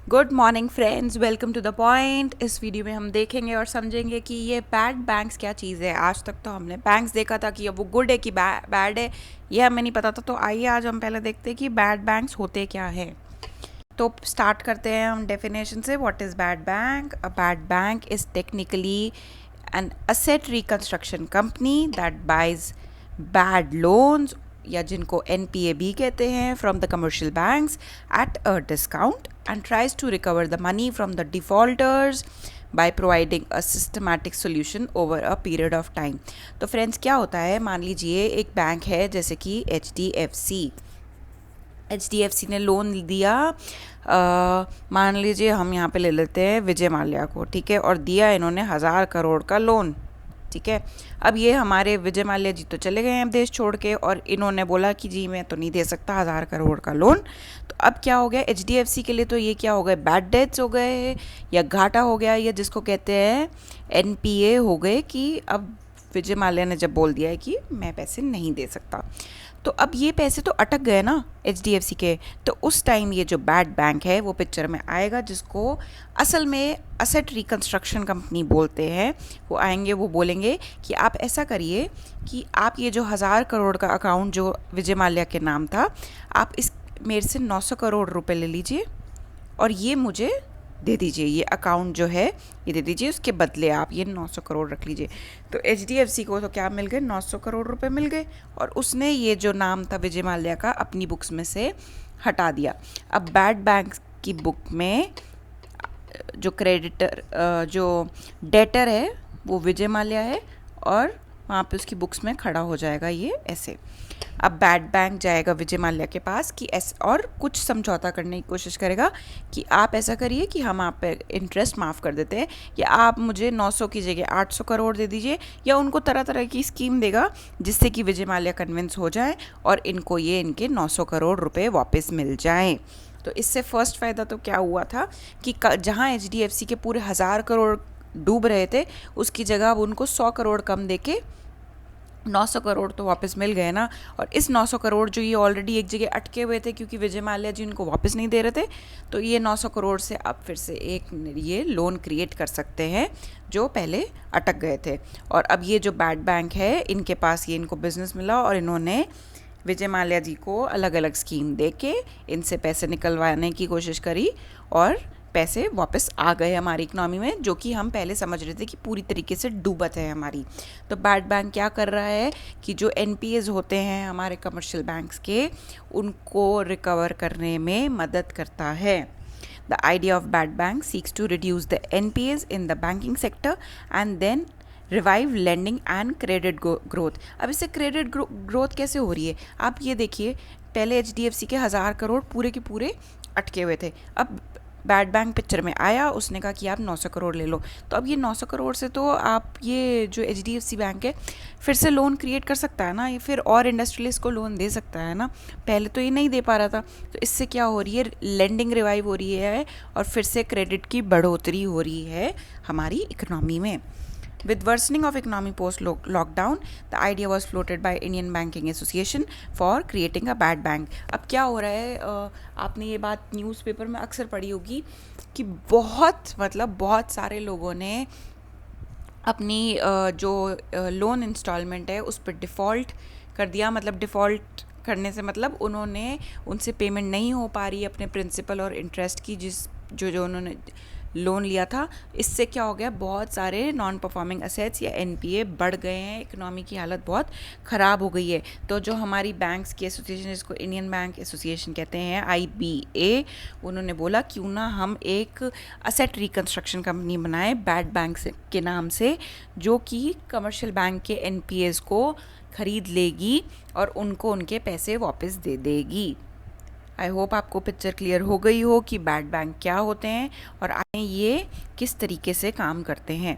Good morning friends, welcome to the point. इस video में हम देखेंगे और समझेंगे कि ये बैड बैंक्स क्या चीज़ है। आज तक तो हमने बैंक्स देखा था कि अब वो गुड है कि बैड है, ये हमें नहीं पता था। तो आइए आज हम पहले देखते हैं कि बैड बैंक्स होते क्या हैं। तो स्टार्ट करते हैं हम डेफिनेशन से। What is bad bank? A bad bank is technically an asset reconstruction company that buys bad loans, या जिनको NPA भी कहते हैं, from the commercial banks at a discount and tries to recover the money from the defaulters by providing a systematic solution over a period of time। तो friends क्या होता है, मान लीजिए एक बैंक है जैसे कि HDFC ने लोन दिया। मान लीजिए हम यहाँ पे ले लेते हैं विजय माल्या को, ठीक है, और दिया इन्होंने 1000 करोड़ का लोन, ठीक है। अब ये हमारे विजय माल्या जी तो चले गए हैं देश छोड़ के, और इन्होंने बोला कि जी मैं तो नहीं दे सकता 1000 करोड़ का लोन। तो अब क्या हो गया HDFC के लिए? तो ये क्या हो गए, बैड डेट्स हो गए, या घाटा हो गया, या जिसको कहते हैं NPA हो गए, कि अब विजय माल्या ने जब बोल दिया है कि मैं पैसे नहीं दे सकता, तो अब ये पैसे तो अटक गए ना HDFC के। तो उस टाइम ये जो बैड बैंक है वो पिक्चर में आएगा, जिसको असल में असेट रिकंस्ट्रक्शन कंपनी बोलते हैं। वो आएंगे, वो बोलेंगे कि आप ऐसा करिए कि आप ये जो 1000 करोड़ का अकाउंट जो विजय माल्या के नाम था, आप इस मेरे से 900 करोड़ रुपए ले लीजिए और ये मुझे दे दीजिए, ये अकाउंट जो है ये दे दीजिए, उसके बदले आप ये 900 करोड़ रख लीजिए। तो HDFC को तो क्या मिल गए, 900 करोड़ रुपए मिल गए, और उसने ये जो नाम था विजय माल्या का अपनी बुक्स में से हटा दिया। अब बैड बैंक की बुक में जो क्रेडिटर जो डेटर है वो विजय माल्या है, और वहाँ पे उसकी बुक्स में खड़ा हो जाएगा ये ऐसे। अब बैड बैंक जाएगा विजय माल्या के पास कि ऐसे, और कुछ समझौता करने की कोशिश करेगा कि आप ऐसा करिए कि हम आप पे इंटरेस्ट माफ़ कर देते हैं, या आप मुझे 900 की जगह 800 करोड़ दे दीजिए, या उनको तरह तरह की स्कीम देगा जिससे कि विजय माल्या कन्विंस हो जाए और इनको ये इनके 900 करोड़ रुपए वापस मिल जाएं। तो इससे फर्स्ट फ़ायदा तो क्या हुआ था कि जहाँ HDFC के पूरे 1000 करोड़ डूब रहे थे, उसकी जगह अब उनको 100 करोड़ कम देके 900 करोड़ तो वापस मिल गए ना। और इस 900 करोड़ जो ये ऑलरेडी एक जगह अटके हुए थे क्योंकि विजय माल्या जी उनको वापस नहीं दे रहे थे, तो ये 900 करोड़ से अब फिर से एक ये लोन क्रिएट कर सकते हैं जो पहले अटक गए थे। और अब ये जो बैड बैंक है, इनके पास ये इनको बिजनेस मिला और इन्होंने विजय माल्या जी को अलग अलग स्कीम दे के इनसे पैसे निकलवाने की कोशिश करी, और पैसे वापस आ गए हमारी इकनॉमी में, जो कि हम पहले समझ रहे थे कि पूरी तरीके से डूबत है हमारी। तो बैड बैंक क्या कर रहा है कि जो NPAs होते हैं हमारे कमर्शियल बैंक्स के, उनको रिकवर करने में मदद करता है। The idea of bad bank seeks to reduce द NPAs in the banking sector and then revive lending and credit growth. अब इससे क्रेडिट ग्रोथ कैसे हो रही है, आप ये देखिए। पहले HDFC के 1000 करोड़ पूरे के पूरे अटके हुए थे। अब बैड बैंक पिक्चर में आया, उसने कहा कि आप 900 करोड़ ले लो। तो अब ये 900 करोड़ से तो आप ये जो HDFC बैंक है फिर से लोन क्रिएट कर सकता है ना, ये फिर और इंडस्ट्रियलिस्ट को लोन दे सकता है ना। पहले तो ये नहीं दे पा रहा था, तो इससे क्या हो रही है, लेंडिंग रिवाइव हो रही है और फिर से क्रेडिट की बढ़ोतरी हो रही है हमारी इकोनॉमी में। With worsening of economy post-lockdown, the idea was floated by Indian Banking Association for creating a bad bank। अब क्या हो रहा है, आपने ये बात न्यूज़पेपर में अक्सर पढ़ी होगी कि बहुत सारे लोगों ने अपनी जो लोन इंस्टॉलमेंट है उस पर डिफ़ॉल्ट कर दिया। मतलब डिफ़ॉल्ट करने से मतलब उन्होंने उनसे पेमेंट नहीं हो पा रही अपने प्रिंसिपल और इंटरेस्ट की, जो उन्होंने लोन लिया था। इससे क्या हो गया, बहुत सारे नॉन परफॉर्मिंग असेट्स या NPA बढ़ गए हैं, इकोनॉमी की हालत बहुत ख़राब हो गई है। तो जो हमारी बैंक्स की एसोसिएशन, जिसको इंडियन बैंक एसोसिएशन कहते हैं, IBA, उन्होंने बोला क्यों ना हम एक असेट रिकंस्ट्रक्शन कंपनी बनाए बैड बैंक के नाम से, जो कि कमर्शियल बैंक के NPAs को ख़रीद लेगी और उनको उनके पैसे वापस दे देगी। आई होप आपको पिक्चर क्लियर हो गई हो कि बैड बैंक क्या होते हैं और ये किस तरीके से काम करते हैं।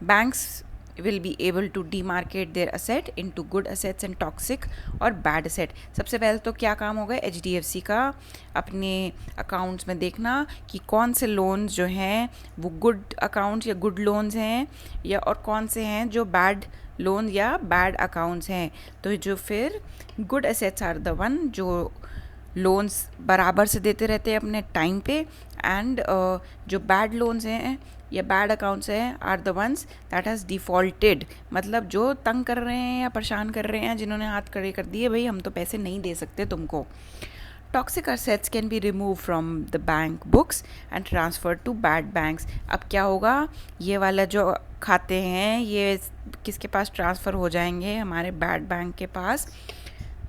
Banks will be able to demarcate their asset into good assets and toxic और बैड असेट। सबसे पहले तो क्या काम होगा HDFC का, अपने अकाउंट्स में देखना कि कौन से लोन्स जो हैं वो गुड अकाउंट्स या गुड लोन्स हैं, या और कौन से हैं जो बैड लोन या बैड अकाउंट्स हैं। तो जो फिर good assets are the one जो लोन्स बराबर से देते रहते हैं अपने टाइम पे, एंड जो बैड लोन्स हैं या बैड अकाउंट्स हैं are the ones that has defaulted, मतलब जो तंग कर रहे हैं या परेशान कर रहे हैं, जिन्होंने हाथ खड़े कर दिए भाई हम तो पैसे नहीं दे सकते तुमको. Toxic assets can be remove from the bank books and transfer to bad banks. अब क्या होगा, ये वाला जो खाते हैं ये किसके पास ट्रांसफ़र हो जाएंगे, हमारे बैड बैंक के पास,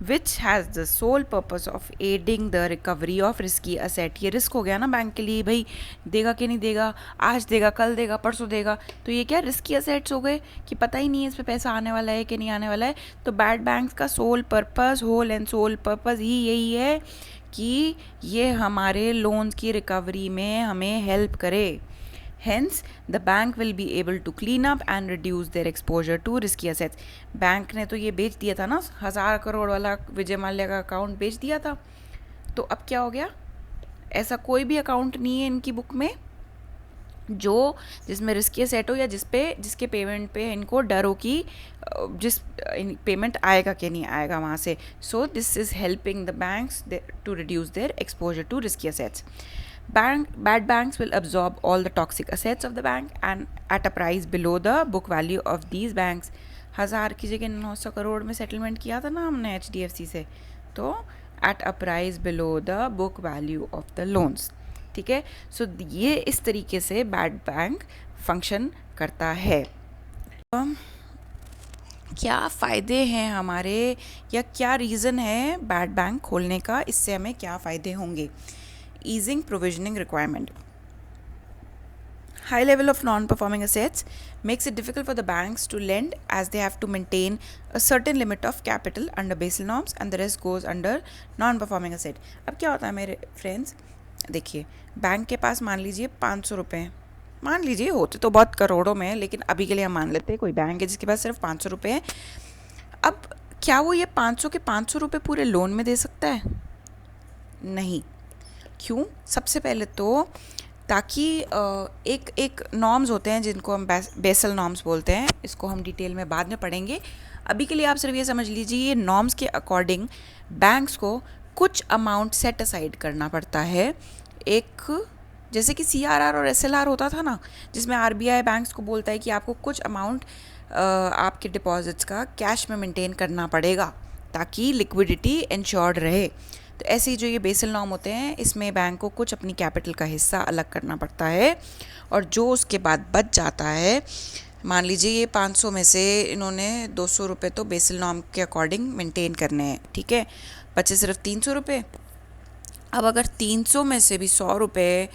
which has the sole purpose of aiding the recovery of risky asset. ये रिस्क हो गया ना बैंक के लिए, भाई देगा कि नहीं देगा, आज देगा कल देगा परसों देगा, तो ये क्या रिस्की असेट्स हो गए कि पता ही नहीं है इस पर पैसा आने वाला है कि नहीं आने वाला है. तो बैड बैंक्स का sole purpose, whole and sole purpose ही यही है कि ये हमारे लोन्स की रिकवरी में हमें हेल्प करे. Hence, the bank will be able to clean up and reduce their exposure to risky assets. Bank ने तो ये बेच दिया था ना, 1000 करोड़ वाला विजय माल्या का अकाउंट बेच दिया था. तो अब क्या हो गया, ऐसा कोई भी अकाउंट नहीं है इनकी बुक में जो जिसमें रिस्की असेट हो या जिसके पेमेंट पे इनको डर हो कि जिस पेमेंट आएगा कि नहीं आएगा वहाँ से. So this is helping the banks to reduce their exposure to risky assets. Bad banks will absorb all the toxic assets of the bank and at a price below the book value of these banks. 1000 की जगह 900 करोड़ में settlement किया था ना हमने HDFC से, तो at a price below the book value of the loans. ठीक है. सो ये इस तरीके से बैड बैंक फंक्शन करता है. क्या फ़ायदे हैं हमारे या क्या रीज़न है बैड बैंक खोलने का, इससे हमें क्या फ़ायदे होंगे. Easing provisioning requirement. High level of non-performing assets makes it difficult for the banks to lend as they have to maintain a certain limit of capital under Basel norms and the rest goes under non-performing asset. अब क्या होता है मेरे friends, देखिए bank के पास मान लीजिए 500 रुपये, मान लीजिए होते तो बहुत करोड़ों में, लेकिन अभी के लिए हम मान लेते हैं कोई बैंक है जिसके पास सिर्फ 500 रुपये हैं. अब क्या वो ये 500 के 500 रुपये पूरे लोन में दे सकता है? नहीं. क्यों? सबसे पहले तो ताकि एक नॉर्म्स होते हैं जिनको हम बेसल नॉर्म्स बोलते हैं, इसको हम डिटेल में बाद में पढ़ेंगे. अभी के लिए आप सिर्फ ये समझ लीजिए ये नॉर्म्स के अकॉर्डिंग बैंक्स को कुछ अमाउंट सेट असाइड करना पड़ता है. एक जैसे कि CRR और SLR होता था ना, जिसमें RBI बैंक्स को बोलता है कि आपको कुछ अमाउंट आपके डिपॉजिट्स का कैश में मेंटेन करना पड़ेगा ताकि लिक्विडिटी इंश्योर्ड रहे. तो ऐसे ही जो ये बेसल नॉर्म होते हैं इसमें बैंक को कुछ अपनी कैपिटल का हिस्सा अलग करना पड़ता है और जो उसके बाद बच जाता है, मान लीजिए ये 500 में से इन्होंने 200 रुपये तो बेसल नॉर्म के अकॉर्डिंग मेंटेन करने हैं, ठीक है, बचे सिर्फ 300 रुपये. अब अगर 300 में से भी 100 रुपये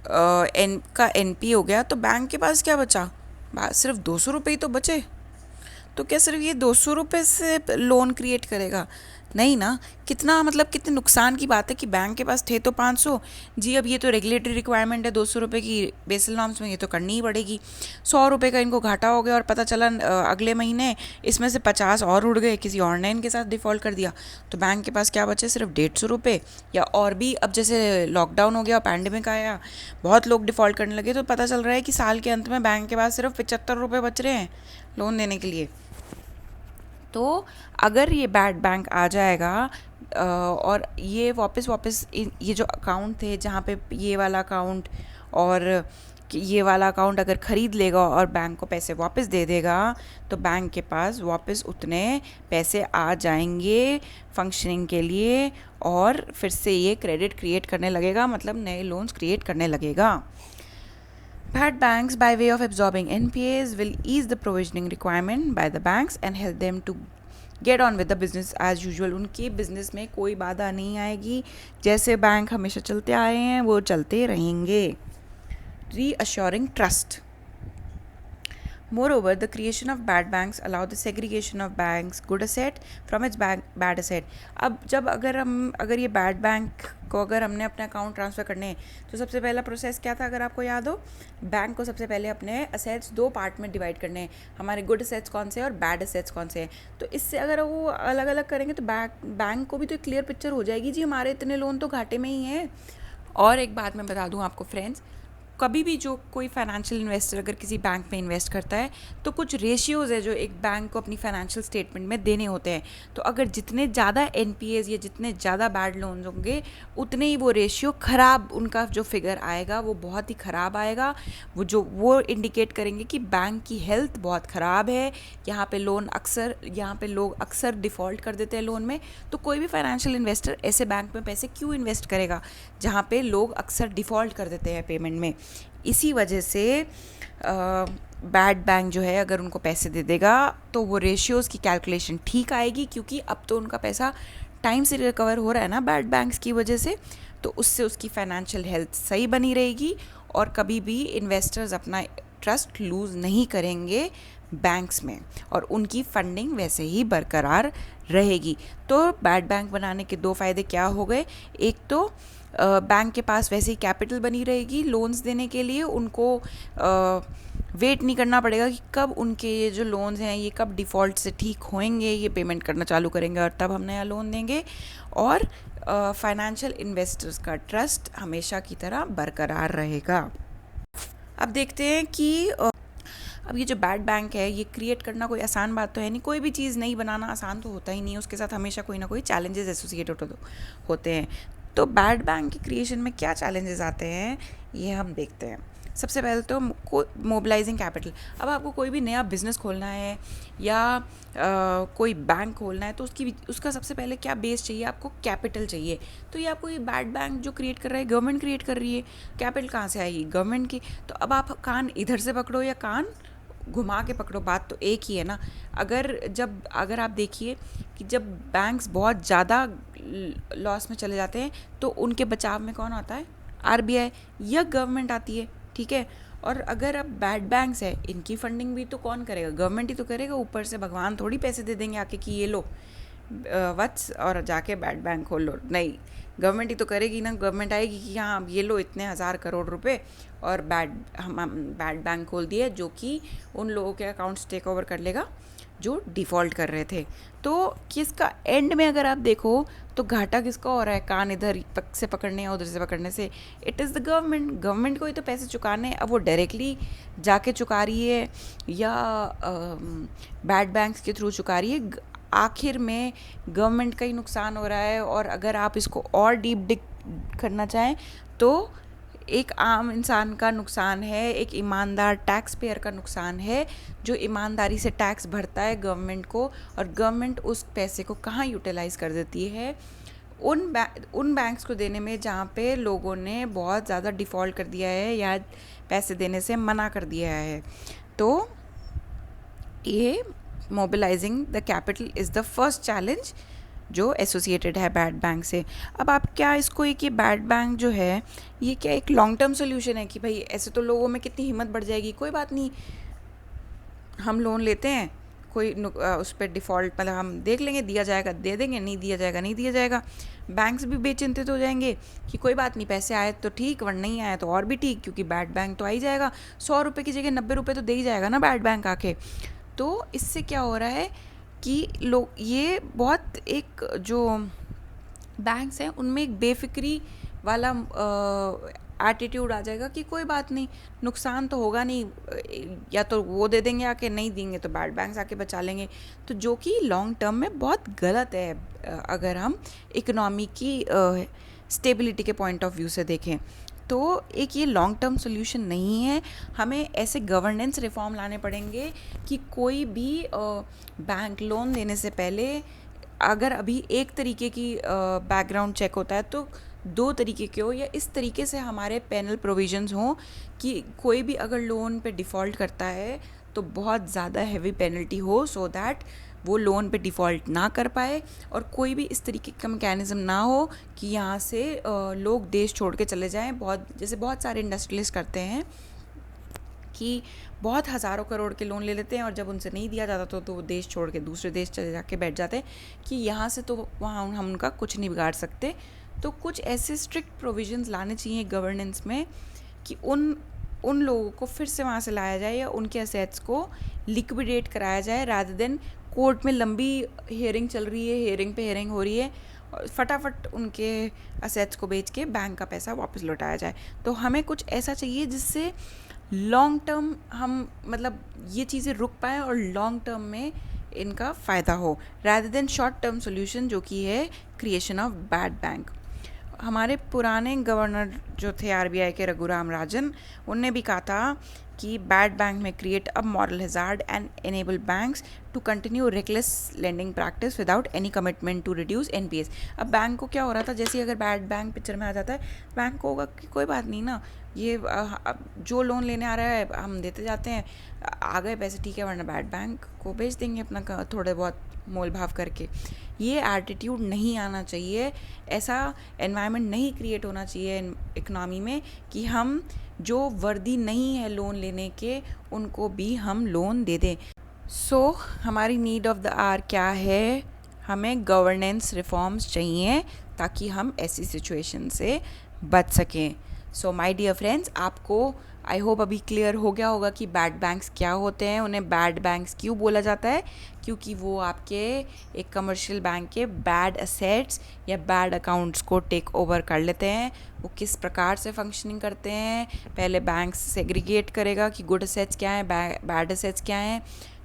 का NP हो गया तो बैंक के पास क्या बचा, सिर्फ 200 रुपये ही तो बचे. तो क्या सिर्फ ये 200 रुपये से लोन क्रिएट करेगा? नहीं ना. कितना मतलब कितने नुकसान की बात है कि बैंक के पास थे तो 500 जी, अब ये तो रेगुलेटरी रिक्वायरमेंट है 200 रुपये की बेसल नॉर्म्स में, ये तो करनी ही पड़ेगी. 100 रुपये का इनको घाटा हो गया और पता चला अगले महीने इसमें से 50 और उड़ गए, किसी और ने इनके साथ डिफ़ॉल्ट कर दिया, तो बैंक के पास क्या बचे, सिर्फ 150 रुपये. या और भी अब जैसे लॉकडाउन हो गया, पैंडेमिक आया, बहुत लोग डिफ़ॉल्ट करने लगे, तो पता चल रहा है कि साल के अंत में बैंक के पास सिर्फ 75 रुपये बच रहे हैं लोन देने के लिए. तो अगर ये बैड बैंक आ जाएगा और ये वापस ये जो अकाउंट थे जहाँ पे ये वाला अकाउंट और ये वाला अकाउंट अगर ख़रीद लेगा और बैंक को पैसे वापस दे देगा, तो बैंक के पास वापस उतने पैसे आ जाएंगे फंक्शनिंग के लिए और फिर से ये क्रेडिट क्रिएट करने लगेगा, मतलब नए लोन्स क्रिएट करने लगेगा. Bad banks, by way of absorbing NPAs, will ease the provisioning requirement by the banks and help them to get on with the business as usual. उनके बिजनेस में कोई बाधा नहीं आएगी, जैसे बैंक हमेशा चलते आए हैं वो चलते रहेंगे. Reassuring trust. Moreover, the creation of bad banks allow the segregation of banks good asset from its bad asset. अब जब अगर ये बैड बैंक को अगर हमने अपने अकाउंट ट्रांसफ़र करने हैं तो सबसे पहला प्रोसेस क्या था, अगर आपको याद हो, बैंक को सबसे पहले अपने असेट्स 2 पार्ट में डिवाइड करने हैं, हमारे गुड असेट्स कौन से हैं और बैड असेट्स कौन से हैं. तो इससे अगर वो अलग अलग करेंगे तो बैंक को भी तो क्लियर पिक्चर हो जाएगी जी हमारे इतने लोन तो घाटे में ही हैं. और एक बात मैं बता दूँ आपको फ्रेंड्स, कभी भी जो कोई फाइनेंशियल इन्वेस्टर अगर किसी बैंक में इन्वेस्ट करता है तो कुछ रेशियोज़ है जो एक बैंक को अपनी फाइनेंशियल स्टेटमेंट में देने होते हैं। तो अगर जितने ज़्यादा एनपीएज या जितने ज़्यादा बैड लोन्स होंगे उतने ही वो रेशियो ख़राब, उनका जो फिगर आएगा वो बहुत ही ख़राब आएगा। वो इंडिकेट करेंगे कि बैंक की हेल्थ बहुत ख़राब है। यहाँ पे लोग अक्सर डिफ़ॉल्ट कर देते हैं लोन में। तो कोई भी फाइनेंशियल इन्वेस्टर ऐसे बैंक में पैसे क्यों इन्वेस्ट करेगा जहाँ पे लोग अक्सर डिफ़ॉल्ट कर देते हैं पेमेंट में। इसी वजह से बैड बैंक जो है अगर उनको पैसे दे देगा तो वो रेशियोज़ की कैलकुलेशन ठीक आएगी, क्योंकि अब तो उनका पैसा टाइम से रिकवर हो रहा है ना बैड बैंक्स की वजह से। तो उससे उसकी फाइनेंशियल हेल्थ सही बनी रहेगी और कभी भी इन्वेस्टर्स अपना ट्रस्ट लूज़ नहीं करेंगे बैंक्स में और उनकी फंडिंग वैसे ही बरकरार रहेगी। तो बैड बैंक बनाने के 2 फ़ायदे क्या हो गए? एक तो बैंक के पास वैसे ही कैपिटल बनी रहेगी लोन्स देने के लिए, उनको वेट नहीं करना पड़ेगा कि कब उनके ये जो लोन्स हैं ये कब डिफ़ॉल्ट से ठीक होएंगे, ये पेमेंट करना चालू करेंगे और तब हम नया लोन देंगे। और फाइनेंशियल इन्वेस्टर्स का ट्रस्ट हमेशा की तरह बरकरार रहेगा। अब देखते हैं कि अब ये जो बैड बैंक है ये क्रिएट करना कोई आसान बात तो है नहीं। कोई भी चीज़ नहीं बनाना आसान तो होता ही नहीं है, उसके साथ हमेशा कोई ना कोई चैलेंजेस एसोसिएटेड होते हैं। तो बैड बैंक की क्रिएशन में क्या चैलेंजेस आते हैं ये हम देखते हैं। सबसे पहले तो मोबिलाइजिंग कैपिटल। अब आपको कोई भी नया बिज़नेस खोलना है या कोई बैंक खोलना है तो उसका सबसे पहले क्या बेस चाहिए? आपको कैपिटल चाहिए। तो ये आपको ये बैड बैंक जो क्रिएट कर रहा है गवर्नमेंट क्रिएट कर रही है। कैपिटल कहाँ से आएगी? गवर्नमेंट की। तो अब आप कान इधर से पकड़ो या कान घुमा के पकड़ो, बात तो एक ही है ना। अगर आप देखिए कि जब बैंक्स बहुत ज़्यादा लॉस में चले जाते हैं तो उनके बचाव में कौन आता है? आरबीआई या गवर्नमेंट आती है, ठीक है। और अगर अब बैड बैंक्स है इनकी फंडिंग भी तो कौन करेगा? गवर्नमेंट ही तो करेगा। ऊपर से भगवान थोड़ी पैसे दे देंगे आके कि ये लो वत्स और जाके बैड बैंक खोल लो। नहीं, गवर्नमेंट ही तो करेगी ना। गवर्नमेंट आएगी कि हाँ ये लो इतने 1000 करोड़ रुपए और हम बैड बैंक खोल दिए, जो कि उन लोगों के अकाउंट्स टेक ओवर कर लेगा जो डिफ़ॉल्ट कर रहे थे। तो किसका एंड में अगर आप देखो तो घाटा किसका हो रहा है? कान इधर से पकड़ने या उधर से पकड़ने से इट इज़ द गवर्नमेंट को ही तो पैसे चुकाने। अब वो डायरेक्टली जाके चुका रही है या बैड बैंक्स के थ्रू चुका रही है, आखिर में गवर्नमेंट का ही नुकसान हो रहा है। और अगर आप इसको और डीप डिग करना चाहें तो एक आम इंसान का नुकसान है, एक ईमानदार टैक्स पेयर का नुकसान है जो ईमानदारी से टैक्स भरता है गवर्नमेंट को, और गवर्नमेंट उस पैसे को कहाँ यूटिलाइज़ कर देती है? उन बैंक्स को देने में जहाँ पे लोगों ने बहुत ज़्यादा डिफ़ॉल्ट कर दिया है या पैसे देने से मना कर दिया है। तो ये mobilising the capital is the first challenge जो एसोसिएटेड है बैड बैंक से। अब आप क्या इसको एक ये बैड बैंक जो है ये क्या एक लॉन्ग टर्म सोल्यूशन है कि भाई ऐसे तो लोगों में कितनी हिम्मत बढ़ जाएगी? कोई बात नहीं, हम लोन लेते हैं, कोई उस पर डिफ़ॉल्ट मतलब हम देख लेंगे, दिया जाएगा दे देंगे, नहीं दिया जाएगा नहीं दिया जाएगा। बैंक्स भी बेचिंतित हो जाएंगे कि कोई बात नहीं, पैसे आए तो ठीक, वरना नहीं आए तो और भी ठीक, क्योंकि बैड बैंक तो आ ही जाएगा। 100 रुपये की जगह 90 रुपये तो दे ही जाएगा ना बैड बैंक आके। तो इससे क्या हो रहा है कि लोग ये बहुत एक जो बैंक्स हैं उनमें एक बेफिक्री वाला एटीट्यूड आ जाएगा कि कोई बात नहीं, नुकसान तो होगा नहीं, या तो वो दे देंगे आके, नहीं देंगे तो बैड बैंक्स आके बचा लेंगे। तो जो कि लॉन्ग टर्म में बहुत गलत है अगर हम इकोनॉमी की स्टेबिलिटी के पॉइंट ऑफ व्यू से देखें। तो एक ये लॉन्ग टर्म सोल्यूशन नहीं है। हमें ऐसे गवर्नेंस रिफॉर्म लाने पड़ेंगे कि कोई भी बैंक लोन देने से पहले अगर अभी एक तरीके की बैकग्राउंड चेक होता है तो 2 तरीके के हो, या इस तरीके से हमारे पैनल प्रोविजंस हों कि कोई भी अगर लोन पे डिफ़ॉल्ट करता है तो बहुत ज़्यादा हैवी पेनल्टी हो, सो दैट वो लोन पे डिफ़ॉल्ट ना कर पाए। और कोई भी इस तरीके का मैकेनिज़्म ना हो कि यहाँ से लोग देश छोड़ के चले जाएं। जैसे बहुत सारे इंडस्ट्रियलिस्ट करते हैं कि बहुत हज़ारों करोड़ के लोन ले लेते हैं और जब उनसे नहीं दिया जाता तो वो देश छोड़ के दूसरे देश चले जाके बैठ जाते हैं कि यहाँ से तो वहाँ हम उनका कुछ नहीं बिगाड़ सकते। तो कुछ ऐसे स्ट्रिक्ट प्रोविजंस लाने चाहिए गवर्नेंस में कि उन लोगों को फिर से वहाँ से लाया जाए या उनके असेट्स को लिक्विडेट कराया जाए, रादर देन कोर्ट में लंबी हियरिंग चल रही है, हियरिंग पे हियरिंग हो रही है और फटाफट उनके असेट्स को बेच के बैंक का पैसा वापस लौटाया जाए। तो हमें कुछ ऐसा चाहिए जिससे लॉन्ग टर्म हम मतलब ये चीज़ें रुक पाएँ और लॉन्ग टर्म में इनका फ़ायदा हो, rather than short term solution जो कि है क्रिएशन ऑफ बैड बैंक। हमारे पुराने गवर्नर जो थे आरबीआई के, रघुराम राजन, उनने भी कहा था कि बैड बैंक में create a moral hazard and enable banks to continue reckless lending practice without any commitment to reduce NPAs. अब बैंक को क्या हो रहा था, जैसे अगर बैड बैंक पिक्चर में आ जाता है, बैंक को होगा कि कोई बात नहीं ना, ये जो लोन लेने आ रहा है हम देते जाते हैं, आ गए पैसे ठीक है, वरना बैड बैंक को बेच देंगे अपना थोड़े बहुत मोल भाव करके। ये एटीट्यूड नहीं आना चाहिए, ऐसा एनवायरनमेंट नहीं क्रिएट होना चाहिए इकनॉमी में कि हम जो वर्दी नहीं है लोन लेने के उनको भी हम लोन दे दें। सो हमारी नीड ऑफ द आवर क्या है, हमें गवर्नेंस रिफॉर्म्स चाहिए ताकि हम ऐसी सिचुएशन से बच सकें। सो माय डियर फ्रेंड्स, आपको आई होप अभी क्लियर हो गया होगा कि बैड बैंक्स क्या होते हैं, उन्हें बैड बैंक्स क्यों बोला जाता है, क्योंकि वो आपके एक कमर्शियल बैंक के बैड असेट्स या बैड अकाउंट्स को टेक ओवर कर लेते हैं। वो किस प्रकार से फंक्शनिंग करते हैं, पहले बैंक सेग्रीगेट करेगा कि गुड असेट्स क्या हैं, बैड असेट्स क्या हैं,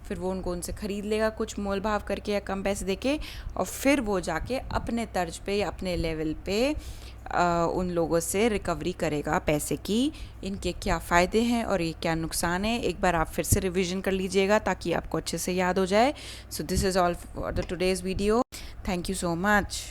फिर वो उनसे ख़रीद लेगा कुछ मोल भाव करके या कम पैसे देके, और फिर वो जाके अपने तर्ज पे या अपने लेवल पे उन लोगों से रिकवरी करेगा पैसे की। इनके क्या फ़ायदे हैं और ये क्या नुकसान है, एक बार आप फिर से रिवीजन कर लीजिएगा ताकि आपको अच्छे से याद हो जाए। सो this is all for the today's video. Thank you so much.